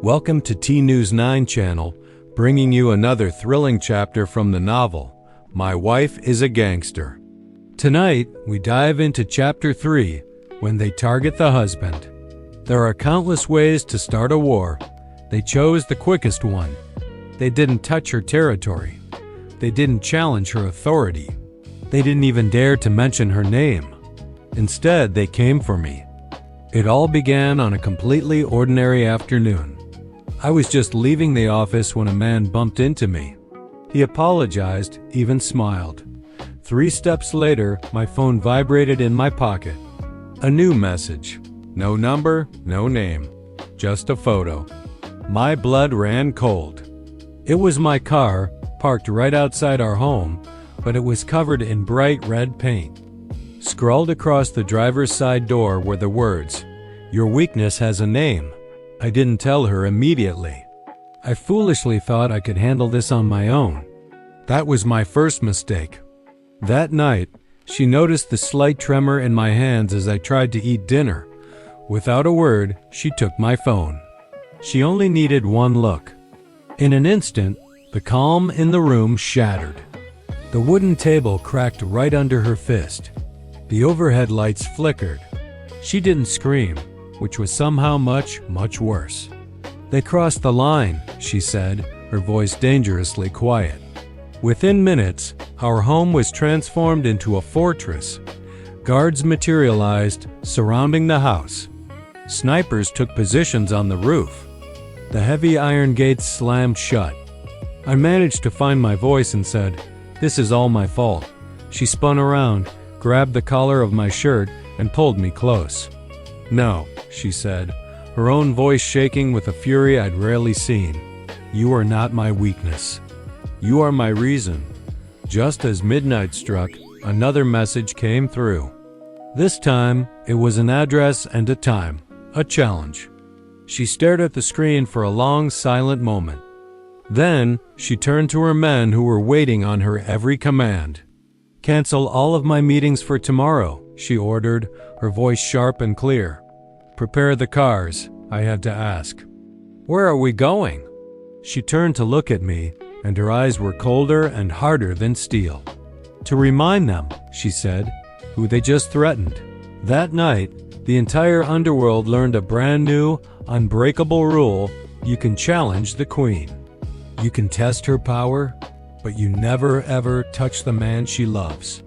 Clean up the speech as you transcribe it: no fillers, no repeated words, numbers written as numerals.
Welcome to T News 9 channel, bringing you another thrilling chapter from the novel, My Wife is a Gangster. Tonight, we dive into Chapter 3, When They Target the Husband. There are countless ways to start a war. They chose the quickest one. They didn't touch her territory. They didn't challenge her authority. They didn't even dare to mention her name. Instead, they came for me. It all began on a completely ordinary afternoon. I was just leaving the office when a man bumped into me. He apologized, even smiled. 3 steps later, my phone vibrated in my pocket. A new message. No number, no name. Just a photo. My blood ran cold. It was my car, parked right outside our home, but it was covered in bright red paint. Scrawled across the driver's side door were the words, "Your weakness has a name." I didn't tell her immediately. I foolishly thought I could handle this on my own. That was my first mistake. That night, she noticed the slight tremor in my hands as I tried to eat dinner. Without a word, she took my phone. She only needed one look. In an instant, the calm in the room shattered. The wooden table cracked right under her fist. The overhead lights flickered. She didn't scream, which was somehow much worse. "They crossed the line," she said, her voice dangerously quiet. Within minutes, our home was transformed into a fortress. Guards materialized, surrounding the house. Snipers took positions on the roof. The heavy iron gates slammed shut. I managed to find my voice and said, "This is all my fault." She spun around, grabbed the collar of my shirt, and pulled me close. "No," she said, her own voice shaking with a fury I'd rarely seen. "You are not my weakness. You are my reason." Just as midnight struck, another message came through. This time, it was an address and a time, a challenge. She stared at the screen for a long, silent moment. Then, she turned to her men who were waiting on her every command. "Cancel all of my meetings for tomorrow," she ordered, her voice sharp and clear. "Prepare the cars," I had to ask. "Where are we going?" She turned to look at me, and her eyes were colder and harder than steel. "To remind them," she said, "who they just threatened." That night, the entire underworld learned a brand new, unbreakable rule: you can challenge the queen. You can test her power, but you never ever touch the man she loves.